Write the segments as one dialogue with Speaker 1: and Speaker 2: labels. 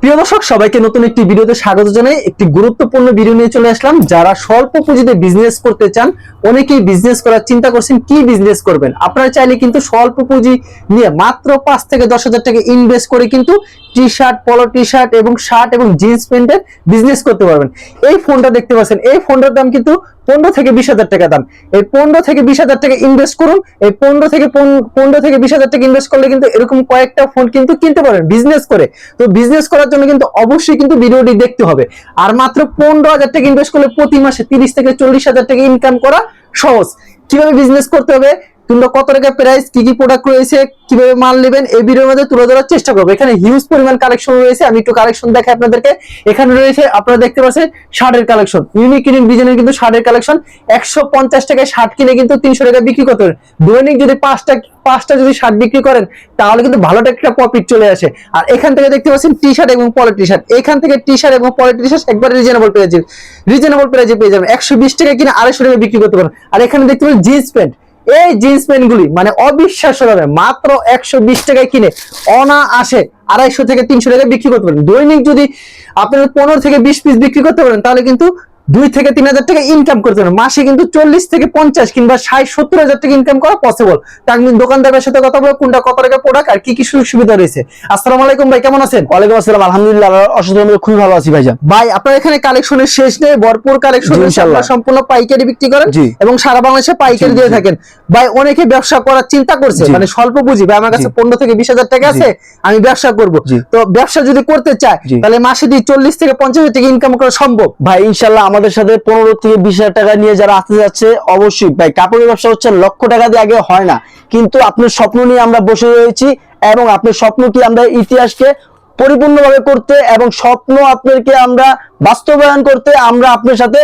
Speaker 1: প্রিয় দর্শক সবাইকে নতুন একটি ভিডিওতে স্বাগত জানাই। একটি গুরুত্বপূর্ণ ভিডিও নিয়ে চলে আসলাম। যারা স্বল্প পুঁজিতে বিজনেস করতে চান, অনেকেই বিজনেস করার চিন্তা করছেন কি বিজনেস করবেন। আপনারা চাইলে কিন্তু স্বল্প পুঁজি নিয়ে মাত্র 5 থেকে 10,000 টাকা ইনভেস্ট করে কিন্তু টি শার্ট, পলো টি শার্ট এবং শার্ট এবং জিন্স প্যান্টের বিজনেস করতে পারবেন। এই ফোনটা দেখতে পাচ্ছেন, এই ফোনটার দাম কিন্তু 15 থেকে 20,000 টাকা দাম। এই 15 থেকে 20,000 টাকা ইনভেস্ট করুন। এই 15 থেকে 20,000 টাকা ইনভেস্ট করলে কিন্তু এরকম কয়েকটা ফোন কিন্তু কিনতে পারেন বিজনেস করে। তো বিজনেস করার জন্য কিন্তু অবশ্যই কিন্তু ভিডিওটি দেখতে হবে। আর মাত্র 15,000 টাকা ইনভেস্ট করলে প্রতি মাসে 30 থেকে 40,000 টাকা ইনকাম করা সহজ। কিভাবে বিজনেস করতে হবে, কিংবা কত টাকা প্রাইস, কি কি প্রোডাক্ট রয়েছে, কিভাবে মাল নেবেন, এই ভিডিওর মধ্যে তুলে ধরার চেষ্টা করবো। এখানে হিউজ পরিমাণ কালেকশন রয়েছে, আমি একটু কালেকশন দেখাই আপনাদেরকে। এখানে রয়েছে আপনারা দেখতে পাচ্ছেন শার্টের কালেকশন, ইউনিক ইউনিক ডিজাইনের কিন্তু শার্টের কালেকশন। 150 টাকায় শার্ট কিনে কিন্তু 300 টাকা বিক্রি করতে পারেন। দৈনিক যদি পাঁচটা যদি শার্ট বিক্রি করেন তাহলে কিন্তু ভালো একটা প্রফিট চলে আসে। আর এখান থেকে দেখতে পাচ্ছেন টি শার্ট এবং পলো টি শার্ট। এখান থেকে টি শার্ট এবং পলো টি শার্ট একবার রিজনেবল প্রাইসে পেয়ে যাবেন। 120 টাকা কিনে 250 টাকা বিক্রি করতে পারেন। আর এখানে দেখতে পাচ্ছেন জিন্স প্যান্ট। এই জিন্স প্যান্ট গুলি মানে অবিশ্বাস্য দামে মাত্র 120 টাকায় কিনে অনায়াসে 250 থেকে 300 টাকা বিক্রি করতে পারেন। দৈনিক যদি আপনারা 15 থেকে 20 পিস বিক্রি করতে পারেন তাহলে কিন্তু 2 থেকে 3,000 টাকা ইনকাম করতে পারেন। মাসে কিন্তু 40 থেকে 50 কিংবা 60-70 হাজার টাকা ইনকাম করা পসিবল। তার কিন্তু দোকানদারের সাথে কথা বলে কোনটা কত টাকা প্রোডাক্ট আর কি কি সুযোগ সুবিধা রয়েছে। আসসালামু আলাইকুম ভাই, কেমন আছেন?
Speaker 2: ওয়ালাইকুম আসসালাম, আলহামদুলিল্লাহ অসাধারণ, খুবই ভালো আছি ভাইজান।
Speaker 1: ভাই আপনার এখানে কালেকশনের শেষ নেই, ভরপুর কালেকশন ইনশাআল্লাহ। সম্পূর্ণ পাইকারি বিক্রি করেন এবং সারা বাংলাদেশে পাইকারি দিয়ে থাকেন। ভাই অনেকে ব্যবসা করার চিন্তা করছে, মানে স্বল্প পুঁজি, ভাই আমার কাছে 15 থেকে 20,000 টাকা আছে, আমি ব্যবসা করব। তো ব্যবসা যদি করতে চায় তাহলে মাসে 40 থেকে 50,000 টাকা ইনকাম করা সম্ভব?
Speaker 2: ভাই ইনশাআল্লাহ আমাদের সাথে 15 থেকে 20,000 টাকা নিয়ে যারা আসতে যাচ্ছে, অবশ্যই ভাই কাপড়ের ব্যবসা হচ্ছে লক্ষ টাকা দিয়ে আগে হয় না, কিন্তু আপনার স্বপ্ন নিয়ে আমরা বসে রয়েছি এবং আপনার স্বপ্নকে আমরা ইতিহাসকে পরিপূর্ণভাবে করতে এবং স্বপ্ন আপনাদেরকে আমরা বাস্তবায়ন করতে আমরা আপনার সাথে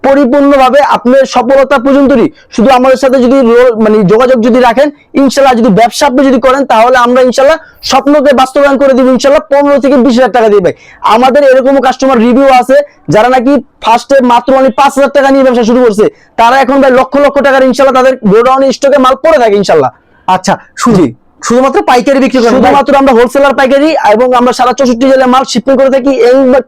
Speaker 2: পরিপূর্ণভাবে আপনার সফলতা পর্যন্তই শুধু আমাদের সাথে যদি মানে যোগাযোগ যদি রাখেন, ইনশাআল্লাহ যদি ব্যবসা আপনি যদি করেন তাহলে আমরা ইনশাআল্লাহ স্বপ্নকে বাস্তবায়ন করে দিব ইনশাআল্লাহ 15 থেকে 20,000 টাকা দিবে। আমাদের এরকম কাস্টমার রিভিউ আছে যারা নাকি ফার্স্টে মাত্র 5,000 টাকা নিয়ে ব্যবসা শুরু করছে, তারা এখন ভাই লক্ষ লক্ষ টাকার ইনশাআল্লাহ তাদের গোডাউনে স্টকে মাল পড়ে থাকে ইনশাআল্লাহ।
Speaker 1: আচ্ছা, শুধুমাত্র পাইকারি বিক্রি করেন?
Speaker 2: শুধুমাত্র আমরা হোলসেলার পাইকারি, এবং আমরা সারা 64 জেলায় মাল শিপমেন্ট করে থাকি,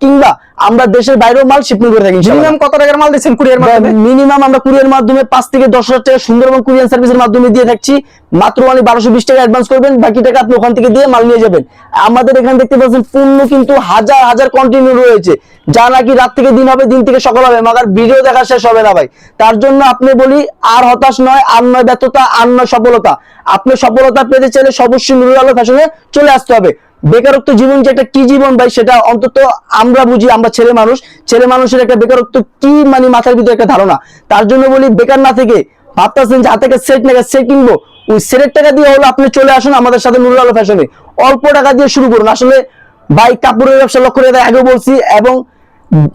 Speaker 2: কিংবা আমরা দেশের বাইরেও মাল শিপমেন্ট করে থাকি।
Speaker 1: মিনিমাম কত টাকার মাল দিচ্ছেন কুরিয়ার মাধ্যমে?
Speaker 2: মিনিমাম আমরা কুরিয়ার মাধ্যমে 5 থেকে 10,000 টাকা সুন্দরবন কুরিয়ার সার্ভিসের মাধ্যমে দিয়ে থাকছি। মাত্র 1220 টাকা অ্যাডভান্স করবেন, বাকি টাকা আপনি ওখান থেকে দিয়ে মাল নিয়ে যাবেন। আমাদের এখানে দেখতে পাচ্ছেন পণ্য কিন্তু হাজার হাজার কন্টিনিউ রয়েছে, যা নাকি রাত থেকে দিন হবে, দিন থেকে সকাল হবে, মাগার ভিডিও দেখা শেষ হবে না ভাই। তার জন্য আপনি বলি আর হতাশ নয়, আর নয় ব্যর্থতা, আর নয় সফলতা। আপনি সফলতা পেতে চাইলে অবশ্যই নুরুল আলো ফ্যাশনে চলে আসতে হবে। বেকারত্ব জীবন যে একটা কি জীবন ভাই, সেটা অন্তত আমরা বুঝি, আমরা ছেলে মানুষের একটা বেকারত্ব কি মানে মাথার ভিতরে একটা ধারণা। তার জন্য বলি বেকার না থেকে ভাবতেছেন যে হাতে সেট না সেট কিনবো, ওই সেটের টাকা দিয়ে হলো আপনি চলে আসুন আমাদের সাথে নুরুল আলো ফ্যাশনে। অল্প টাকা দিয়ে শুরু করুন। আসলে ভাই কাপড়ের ব্যবসা লক্ষ্য রেখে আগে বলছি, এবং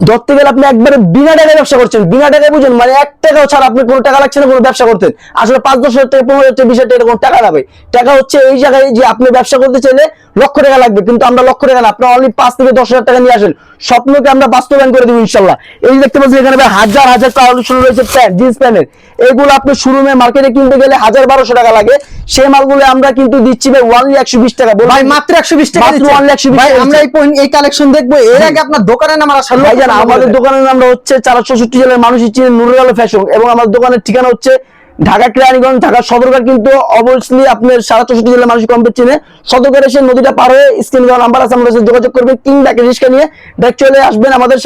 Speaker 2: ধরতে গেলে আপনি একবারে বিনা টাকায় ব্যবসা করছেন, বিনা টাকায় বুঝেন, মানে 1 টাকাও ছাড়া আপনি কোনো টাকা লাগছে না কোনো ব্যবসা করতেন। আসলে 5-10,000 টাকা, 15,000 টাকা, 20,000 টাকা কোনো টাকা না ভাই। টাকা হচ্ছে এই জায়গায় যে আপনি ব্যবসা করতে চাইলে লক্ষ টাকা লাগবে, কিন্তু আমরা লক্ষ টাকা না, আপনার অনলি 5 থেকে 10,000 টাকা নিয়ে আসেন, স্বপ্নকে আমরা বাস্তবায়ন করে দেবো ইনশাল্লাহ। এই দেখতে পাচ্ছেন এখানে ভাই হাজার হাজার কালেকশন রয়েছে প্যান্ট, জিন্স প্যান্টের। এগুলো আপনি শোরুমে মার্কেটে কিনতে গেলে 1,000-1,200 টাকা লাগে, সেই মালগুলো আমরা কিন্তু দিচ্ছি ভাই অনলি 120 টাকা।
Speaker 1: ভাই মাত্র 120 টাকা দিচ্ছি ভাই। আমরা এই কালেকশন দেখবো, এর আগে আপনার দোকানের নাম
Speaker 2: আমাদের দোকানের নাম হচ্ছে 64 জেলার মানুষই চিনে নুরুল আলো ফ্যাশন, এবং আমার দোকানের ঠিকানা হচ্ছে ঢাকা কেরানীগঞ্জ, ঢাকা সদরঘাট। কিন্তু অবশ্যই আপনার 64 জেলার মানুষ কম চিনে। সদরঘাট এসে নদীটা পার হয়ে স্ক্রিন দেওয়া নাম্বার আছে, আমাদের সাথে যোগাযোগ করবেন, কিংবা রিক্সা নিয়ে ডাইরেক্ট চলে আসবেন আমাদের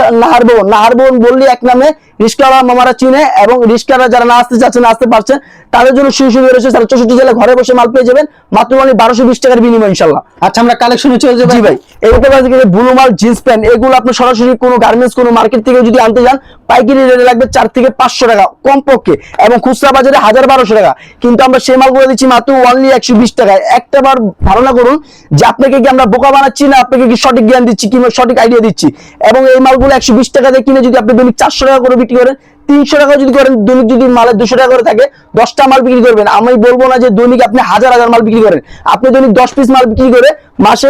Speaker 2: নাহার ভবন বললি এক নামে রিক্সাওয়ালা মামারা চিনে, এবং রিক্সাওয়ালা যারা না আসতে চাচ্ছেন, আসতে পারছেন, তাদের জন্য সুযোগ রয়েছে। 64 জেলায় ঘরে বসে মাল পেয়ে যাবেন মাত্র 1220 টাকার বিনিময় ইনশাল্লাহ।
Speaker 1: আচ্ছা, আমরা কালেকশনে চলে যাবো।
Speaker 2: জি ভাই, এইটা ব্লু মাল জিন্স প্যান্ট, এগুলো আপনি সরাসরি কোনো গার্মেন্টস কোনো মার্কেট থেকে যদি আনতে যান পাইকারি রেটে লাগবে 4 থেকে 500 টাকা কমপক্ষে, এবং খুচরা বাজারে 1,000-1,200 টাকা, কিন্তু আমরা সেই মালগুলো দিচ্ছি মাত্র অনলি 120 টাকায়। একটা বার ধারণা করুন যে আপনাকে কি আমরা বোকা বানাচ্ছি না আপনাকে কি সঠিক জ্ঞান দিচ্ছি, কিংবা সঠিক আইডিয়া দিচ্ছি। এবং এই মালগুলো 120 টাকা দিয়ে কিনে যদি আপনি দৈনিক 400 টাকা করে বিক্রি করেন, 300 টাকা যদি করেন, দৈনিক যদি মালের 200 টাকা করে থাকে, 10টা মাল বিক্রি করবেন। আমি বলবো না যে দৈনিক আপনি হাজার হাজার মাল বিক্রি করেন, আপনি দৈনিক 10 পিস মাল বিক্রি করে মাসে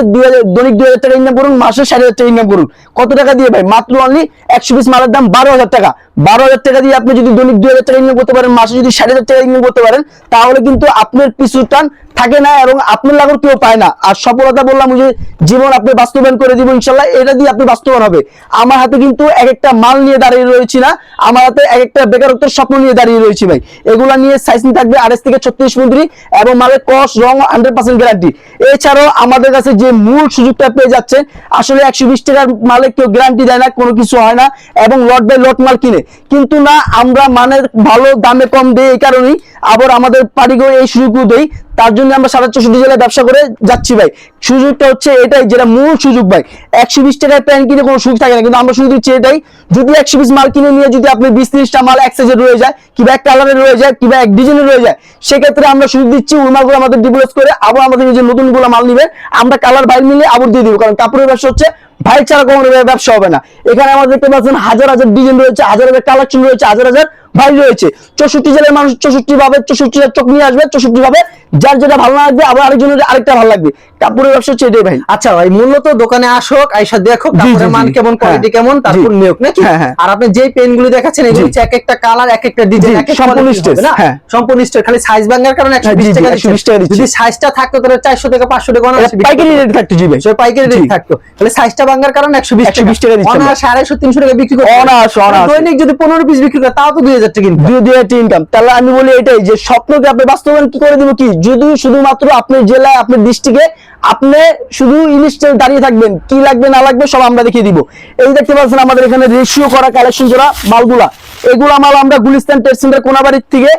Speaker 2: দৈনিক 2,000 টাকা ইনকাম করুন, মাসে 60,000 টাকা ইনকাম করুন। কত টাকা দিয়ে ভাই? মাত্র অনলি 100 পিস মালের দাম 12,000 টাকা। 12,000 টাকা দিয়ে আপনি যদি দৈনিক 2,000 টাকা ইনকাম করতে পারেন, মাসে যদি 60,000 টাকা ইনকাম করতে পারেন, তাহলে কিন্তু আপনার পিছু টান থাকে না এবং আপনার লাগর কেউ পায় না। আর সফলতা বললাম যে জীবন আপনি বাস্তবায়ন করে দিব ইনশাল্লাহ, এটা দিয়ে আপনি বাস্তবায়ন হবে। আমার হাতে কিন্তু এক একটা মাল নিয়ে দাঁড়িয়ে রয়েছি না, আমার হাতে এক একটা বেকারত্বের স্বপ্ন নিয়ে দাঁড়িয়ে রয়েছি ভাই। এগুলা নিয়ে সাইজিং থাকবে 28 থেকে 36 মিলি এবং মালের কস রং 100% গ্যারান্টি। এছাড়াও আমাদের কাছে যে মূল সুযোগটা পেয়ে যাচ্ছে, আসলে 120 টাকার মালে কেউ গ্যারান্টি দেয় না, কোনো কিছু হয় না এবং লট বাই লট মাল কিনে, কিন্তু না আমরা মানের ভালো দামে কম দেই। এই কারণেই আবার আমাদের পারিগর এই সুযোগও দেই, তার জন্য আমরা 64 জেলায় ব্যবসা করে যাচ্ছি ভাই। সুযোগটা হচ্ছে এটাই, যেটা মূল সুযোগ ভাই। 120 টাকায় প্যান্ট কিনে কোনো সুযোগ থাকে না, কিন্তু আমরা শুধু দিচ্ছি এটাই, যদি 120 মাল কিনে নিয়ে যদি আপনি 20-30টা মাল এক সাইজে রয়ে যায়, কিংবা এক কালারে রয়ে যায়, কিংবা এক ডিজাইনে রয়ে যায়, সেক্ষেত্রে আমরা সুযোগ দিচ্ছি ওই মালগুলো আমাদের ডিভেলপ করে আবার আমাদের যে নতুন গুলো মাল নিবে আমরা কালার বাইর মিলে আবার দিয়ে দিব। কারণ কাপড়ের ব্যবসা হচ্ছে ভাই ছাড়া কোনো ব্যবসা হবে না। এখানে আমাদের দেখতে পাচ্ছেন হাজার হাজার ডিজাইন রয়েছে, হাজার হাজার কালেকশন রয়েছে, হাজার হাজার ভাই রয়েছে। 64 জেলার মানুষ 64 ভাবে 64 চোখ নিয়ে আসবে, 64 ভাবে যার যেটা ভালো লাগবে আবার আরেকজনের আরেকটা ভালো লাগবে। কাপড়ের ব্যবসা হচ্ছে এটাই ভাই।
Speaker 1: আচ্ছা ভাই, মূলত দোকানে আসুক, আইসা দেখো কাপড়ের মান কেমন, কোয়ালিটি কেমন, তারপর নিয়োগ নাকি। আর আপনি যে পেন গুলো দেখাচ্ছেন এগুলো হচ্ছে এক একটা কালার, এক একটা ডিজাইন, এক একটা
Speaker 2: সম্পূর্ণ স্টেজ না,
Speaker 1: সম্পূর্ণ স্টেজ। খালি সাইজ ভাঙার কারণে 120 টাকা দিচ্ছি। যদি সাইজটা থাকতো তাহলে 400 টাকা 500 টাকা
Speaker 2: পাইকারি রেট থাকতো। জি ভাই,
Speaker 1: পাইকারি রেট থাকতো। তাহলে সাইজটা ভাঙার কারণে 120 টাকা দিচ্ছি। অনার 250-300 টাকা বিক্রি করতে দৈনিক যদি 15 পিস বিক্রি করে তাও তো 2000 টাকা ইনকাম।
Speaker 2: 2000 ইনকাম। তাহলে আমি বলি এটাই যে স্বপ্নকে আপনি বাস্তবায়ন কি করে দিব, কি যদি শুধুমাত্র আপনার জেলায় আপনার ডিস্ট্রিক্টে আপনি শুধু ইলিশে দাঁড়িয়ে থাকবেন, কি লাগবে না লাগবে সব আমরা দেখিয়ে দিব। এই দেখতে পাচ্ছেন আমাদের এখানে রেশিও করা কালেকশন যারা মালগুলা, এগুলা মাল আমরা গুলিস্তান ট্রেড সেন্টার কোনাবাড়ির থেকে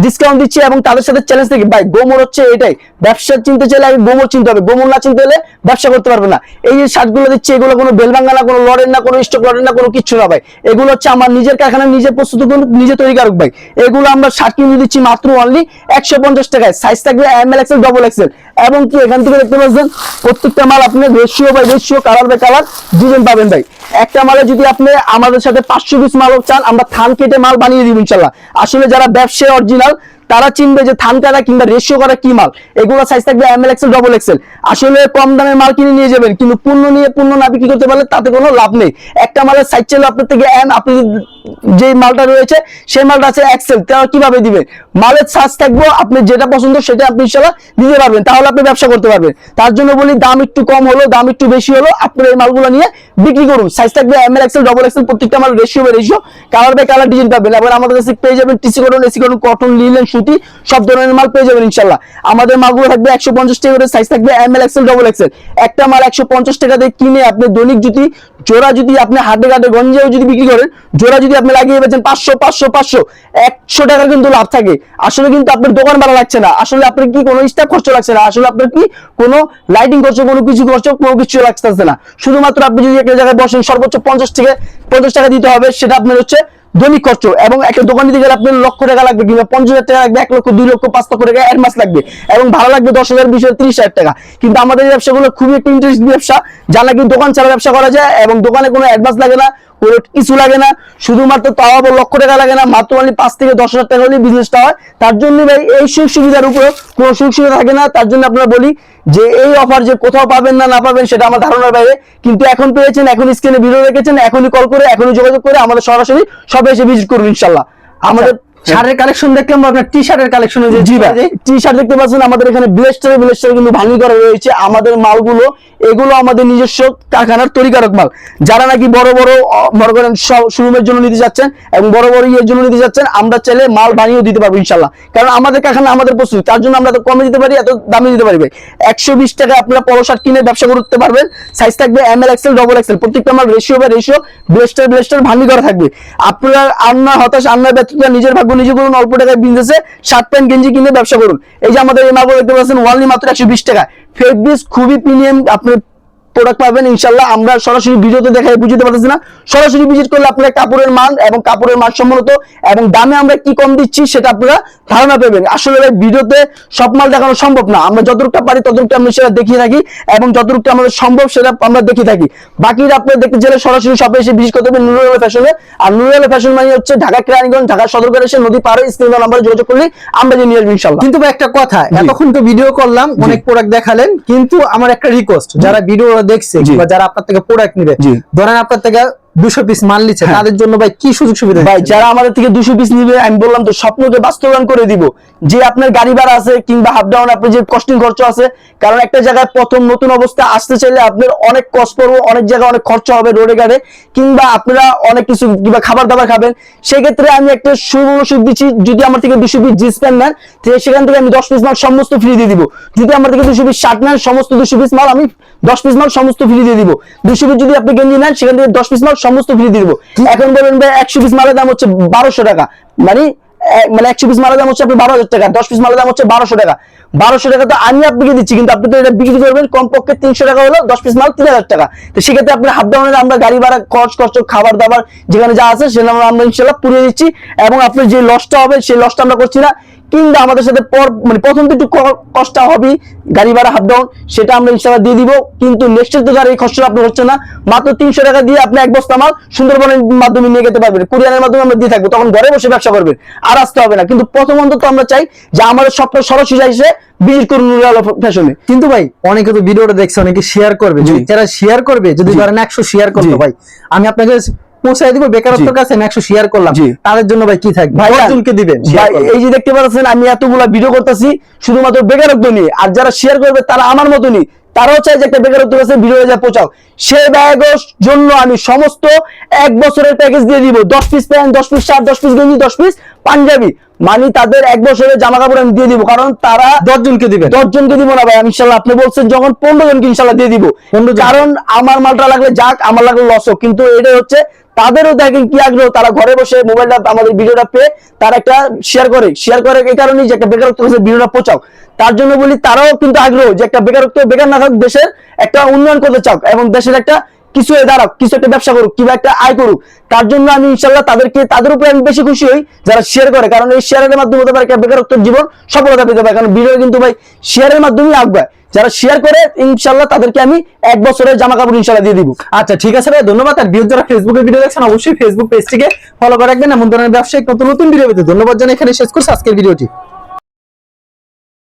Speaker 2: ডিসকাউন্ট দিচ্ছি এবং তাদের সাথে চ্যালেঞ্জ থেকে ভাই গোমর হচ্ছে এটাই, ব্যবসা চিনতে চাইলে আগে গোমর চিনতে হবে, গোমর না চিনতে হলে ব্যবসা করতে পারবে না। এই যে শার্টগুলো দিচ্ছি এগুলো কোনো বেলভাঙ্গা না, কোনো লড়ের না, কোনো স্টক লড়ের না, কোনো কিচ্ছু না ভাই। এগুলো হচ্ছে আমার নিজের কারখানা, নিজে প্রস্তুত করে নিজে তৈরিকারক ভাই। এগুলো আমরা শার্ট কিনে দিচ্ছি মাত্র অনলি 150 টাকায়। সাইজ থাকবে ML XL ডবল XL এবং কি এখান থেকে দেখতে পাচ্ছেন প্রত্যেকটা মাল আপনি ratio by ratio, colour by colour design পাবেন ভাই। একটা মালে যদি আপনি আমাদের সাথে 500 পিস মাল চান আমরা থান কেটে মাল বানিয়ে দিব ইনশাল্লাহ। আসলে যারা ব্যবসায়ী অরিজিনাল তারা চিনবে যে থান কাটা কিংবা রেশিও করা কি মাল। এগুলো সাইজ থাকবে ML XL ডবল XL। আসলে কম দামের মাল কিনে নিয়ে যাবেন, কিন্তু পণ্য নিয়ে পণ্য না বিক্রি করতে পারলে তাতে কোনো লাভ নেই। একটা মালের সাইজ ছিল আপনার থেকে আপনি যে মালটা রয়েছে সেই মালটা আছে XL, তাহলে কিভাবে দিবেন? মালের সাইজ থাকবে আপনি যেটা পছন্দ সেটা আপনি ইনশাআল্লাহ দিতে পারবেন, তাহলে আপনি ব্যবসা করতে পারবেন। তার জন্য বলি দাম একটু কম হলো, দাম একটু বেশি হলো, আপনারা এই মালগুলো নিয়ে বিক্রি করুন। সাইজ থাকবে ML XL ডবল XL, প্রত্যেকটা মাল ratio by ratio, colour by colour design পাবেন। আবার আমাদের কাছে পেয়ে যাবেন TC cotton, AC cotton, cotton, linen, সুতি, সব ধরনের মাল পেয়ে যাবেন ইনশাআল্লাহ। আমাদের মালগুলো থাকবে 150 টাকা করে, সাইজ থাকবে ML XL ডবল XL। একটা মাল 150 টাকা দিয়ে কিনে আপনি দৈনিক যদি জোড়া যদি আপনি হাটে ঘাটে গঞ্জেও যদি বিক্রি করেন, জোড়া যদি আপনি লাগিয়ে বেচেন 500 100 টাকা কিন্তু লাভ থাকে। আসলে কিন্তু আপনার দোকান ভাড়া লাগছে না, আসলে আপনার কি কোনো স্টাফ খরচ লাগছে না, আসলে আপনার কি কোনো লাইটিং খরচ, কোনো কিছু খরচ, কোনো কিছু লাগতেছে না। শুধুমাত্র আপনি যদি একটা জায়গায় বসেন সর্বোচ্চ 50 টাকা দিতে হবে, সেটা আপনার হচ্ছে দৈনিক খরচ। এবং একটা দোকান দিতে গেলে আপনার লক্ষ টাকা লাগবে, কিংবা 50,000 টাকা লাগবে, 1 লক্ষ, 2 লক্ষ, 5 লক্ষ টাকা অ্যাডভান্স লাগবে এবং ভাড়া লাগবে 10,000, 20,000, 30,000 টাকা। কিন্তু আমাদের এই ব্যবসাগুলো খুবই একটা ইন্টারেস্টিং ব্যবসা, যা নাকি দোকান ছাড়া ব্যবসা করা যায় এবং দোকানে কোনো অ্যাডভান্স লাগে না, কোনো কিছু লাগে না, শুধুমাত্র তাও আবার লক্ষ টাকা লাগে না, মাত্র অনলি 5 থেকে 10,000 টাকা হলে বিজনেসটা হয়। তার জন্য ভাই এই সুযোগ সুবিধার উপরে কোনো সুযোগ সুবিধা থাকে না। তার জন্য আপনারা বলি যে এই অফার যে কোথাও পাবেন না পাবেন সেটা আমার ধারণার বাইরে, কিন্তু এখন পেয়েছেন, এখন স্ক্রিনে ভিডিও রেখেছেন, এখনই কল করে, এখনই যোগাযোগ করে আমাদের সরাসরি সবাই এসে ভিজিট করুন ইনশাআল্লাহ। আমাদের
Speaker 1: শার্টের কালেকশন দেখলাম, আপনার টি শার্টের কালেকশন।
Speaker 2: জি ভাই, টি শার্ট দেখতে পাচ্ছেন আমাদের এখানে ব্লেস্টার কিন্তু ভাঙি করা রয়েছে। আমাদের মালগুলো এগুলো আমাদের নিজস্ব কারখানার তৈরিকারক মাল। যারা নাকি বড় বড় মনে করেন শোরুমের জন্য নিতে যাচ্ছেন এবং বড় বড় ইয়ের জন্য নিতে যাচ্ছেন, আমরা চাইলে মাল বানিয়েও দিতে পারবো ইনশাআল্লাহ। কারণ আমাদের কারখানা আমাদের প্রস্তুতি, তার জন্য আমরা তো কমে দিতে পারি, এত দামে দিতে পারি ভাই। 120 টাকা আপনারা পলো শার্ট কিনে ব্যবসা করতে পারবেন। সাইজ থাকবে ML XL ডবল XL, প্রত্যেকটা মাল রেশিও বাই রেশিও, ব্লেস্টার ভাঙি করা থাকবে। আপনারা আন্নার হতাশ, আন্নার ব্যর্থতা, নিজের ভাগ্য নিজে করুন। অল্প টাকায় বিজনেসে শার্ট প্যান্ট গেঞ্জি কিনে ব্যবসা করুন। এই যে আমাদের এই মালগুলো দেখতে পাচ্ছেন ওয়ানলি মাত্র 120 টাকা। ফেব্রিক্স খুবই প্রিমিয়াম আপনি প্রোডাক্ট পাবেন ইনশাআল্লাহ। আমরা সরাসরি ভিডিওতে দেখাই বুঝতে পারতেছি না, সরাসরি ভিজিট করলে আপনারা কাপড়ের মান এবং কাপড়ের মান সম্মত এবং দামে আমরা কি কম দিচ্ছি সেটা আপনারা ধারণা পাবেন। আসলে ভাই ভিডিওতে সব মাল দেখানো সম্ভব না, আমরা যতটুকু পারি ততটুকু আমরা সেটা দেখিয়ে থাকি এবং যতটুকু আমাদের সম্ভব সেটা আমরা দেখিয়ে থাকি। বাকিটা আপনারা দেখতে চাইলে সরাসরি শপে এসে ভিজিট করতে হবে নুরুল আলী ফ্যাশনে। আর নুরুল আলী ফ্যাশন মানে হচ্ছে ঢাকা কেরানীগঞ্জ, ঢাকা সদরঘাট এসে নদী পাড়ে স্ক্রিনে নাম্বারে যোগাযোগ করলে আমরা যে নিয়ে আসবো ইনশাআল্লাহ।
Speaker 1: কিন্তু ভাই একটা কথা, এতক্ষণ তো ভিডিও করলাম, অনেক প্রোডাক্ট দেখালেন, কিন্তু আমার একটা রিকোয়েস্ট, যারা ভিডিও দেখছে বা যারা আপনার থেকে প্রোডাক্ট নিবে, ধরেন আপনার থেকে 200 পিস মাল নিচ্ছে,
Speaker 2: হ্যাঁ।
Speaker 1: তাদের জন্য ভাই কি সুযোগ সুবিধা
Speaker 2: ভাই
Speaker 1: দিচ্ছেন?
Speaker 2: যারা আমাদের থেকে 200 পিস নিবে, আমি বললাম তো স্বপ্নকে বাস্তবায়ন করে দিব। যে আপনার গাড়ি ভাড়া আছে কিংবা হাফ ডাউন আপনার যে কস্টিং খরচ আছে, কারণ একটা জায়গায় প্রথম নতুন অবস্থা আসতে চাইলে আপনার অনেক কষ্ট পড়বে, অনেক জায়গায় অনেক খরচা হবে রোডে গাড়ে, কিংবা আপনারা অনেক কিছু কিংবা খাবার দাবার খাবেন। সেক্ষেত্রে আমি একটা সুযোগ দিচ্ছি, যদি আমার থেকে 200 পিস জিন্স প্যান্ট নেন সেখান থেকে আমি 10 পিস মাল সমস্ত ফ্রি দিয়ে দিব। যদি আমার থেকে 200 পিস শার্ট নেন, সমস্ত 200 পিস মাল আমি 10 পিস মাল সমস্ত ফ্রি দিয়ে দিব। 200 পিস যদি আপনি গেঞ্জি নেন সেখান থেকে 10 পিস মাল সমস্ত ফ্রি দিয়ে দিব। এখন বলবেন ভাই 100 পিস মালের দাম হচ্ছে 1200 টাকা, মানে 100 পিস মালের দাম হচ্ছে আপনার 12,000 টাকা, 10 পিস মালের দাম হচ্ছে 1200 টাকা। 1200 টাকা তো আমি আপনাকে দিচ্ছি, কিন্তু আপনি তো এটা বিক্রি করবেন কমপক্ষে 300 টাকা হলো, 10 পিস মাল 3000 টাকা। তো সেক্ষেত্রে আপনার হাফ ডাউনের আমরা গাড়ি ভাড়া খরচ খাবার দাবার যেখানে যা আছে সেটা আমরা ইনশাল্লাহ পুরিয়ে দিচ্ছি, এবং আপনার যে লসটা হবে সেই লসটা আমরা করছি না। কিংবা আমাদের সাথে মানে প্রথম তো একটু কষ্ট হবে গাড়ি ভাড়া হাফ ডাউন, সেটা আমরা ইনশাল্লাহ দিয়ে দিব, কিন্তু নেক্সটের তো আর এই খরচটা আপনার হচ্ছে না। মাত্র 300 টাকা দিয়ে আপনি এক বস্তা মাল সুন্দরবনের মাধ্যমে নিয়ে যেতে পারবেন, কুরিয়ারের মাধ্যমে আমরা দিয়ে থাকবো, তখন ঘরে বসে ব্যবসা করবেন, আর আসতে হবে না। কিন্তু প্রথম অন্তত আমরা চাই যে আমাদের স্বপ্ন সরাসরি এসে ভিজিট করুন নুরুল আলম ফ্যাশনে।
Speaker 1: কিন্তু ভাই অনেকে তো ভিডিওটা দেখছে, অনেকে শেয়ার করবে,
Speaker 2: জি।
Speaker 1: যারা শেয়ার করবে যদি
Speaker 2: জি।
Speaker 1: ধরেন 100 শেয়ার করলো
Speaker 2: জি।
Speaker 1: ভাই, আমি আপনাকে পৌঁছায় দিব বেকারত্বের কাছে, আমি 100 শেয়ার করলাম,
Speaker 2: জি।
Speaker 1: তাদের জন্য ভাই কি থাকবে,
Speaker 2: ভাই
Speaker 1: কতজনকে দিবেন share
Speaker 2: ভাই
Speaker 1: করলে?
Speaker 2: এই যে দেখতে পাচ্ছেন আমি এতগুলা ভিডিও করতেছি শুধুমাত্র বেকারত্ব নিয়ে, আর যারা শেয়ার করবে তারা আমার মতনই, তারাও চাই যে একটা বেকারত্ব কাছে ভিডিও যা পৌঁছাও। সেই ব্যাগের জন্য আমি সমস্ত 1 বছরের প্যাকেজ দিয়ে দিব, 10 piece pant, 10 piece shirt, 10 piece গেঞ্জি, 10 পিস পাঞ্জাবি, মানে তাদের 1 বছরের জামা কাপড় আমি দিয়ে দিব। কারণ তারা
Speaker 1: 10 জনকে দিবেন?
Speaker 2: 10 জনকে দিব না ভাই, আমি ইনশাল্লাহ, আপনি বলছেন যখন 15 জনকে ইনশাল্লাহ দিয়ে দিব।
Speaker 1: 15 জন।
Speaker 2: কারণ আমার মালটা লাগলে যাক, আমার লাগলে লস হোক, কিন্তু এটা হচ্ছে তাদেরও দেখেন কি আগ্রহ, তারা ঘরে বসে মোবাইলটা আমাদের ভিডিওটা পেয়ে তারা একটা শেয়ার করে এই কারণেই যে একটা বেকারত্ব ভিডিওটা পৌঁছাও। তার জন্য বলি তারাও কিন্তু আগ্রহ যে একটা বেকার না থাক, দেশের একটা উন্নয়ন করতে চাও এবং দেশের একটা কিছু দাঁড়াক, কিছু একটা ব্যবসা করুক কিংবা একটা আয় করুক। তার জন্য আমি ইনশাল্লাহ তাদের উপরে আমি বেশি খুশি হই যারা শেয়ার করে, কারণ এই শেয়ারের মাধ্যমে হতে পারে একটা বেকারত্বের জীবন সফলতা পেতে পারে, কারণ ভিডিও কিন্তু ভাই শেয়ারের মাধ্যমেই আঁকবে। যারা শেয়ার করে ইনশাল্লাহ তাদেরকে আমি 1 বছরের জামা কাপড় ইনশাল্লাহ দিয়ে দিব।
Speaker 1: আচ্ছা ঠিক আছে ভাই, ধন্যবাদ। আর যারা ফেসবুকে ভিডিও দেখছেন অবশ্যই ফেসবুক পেজটিকে ফলো করে রাখবেন, এমন ধরনের ব্যবসায়িক নতুন নতুন ভিডিও পেতে। ধন্যবাদ জানাই, এখানে শেষ করছি আজকের ভিডিওটি।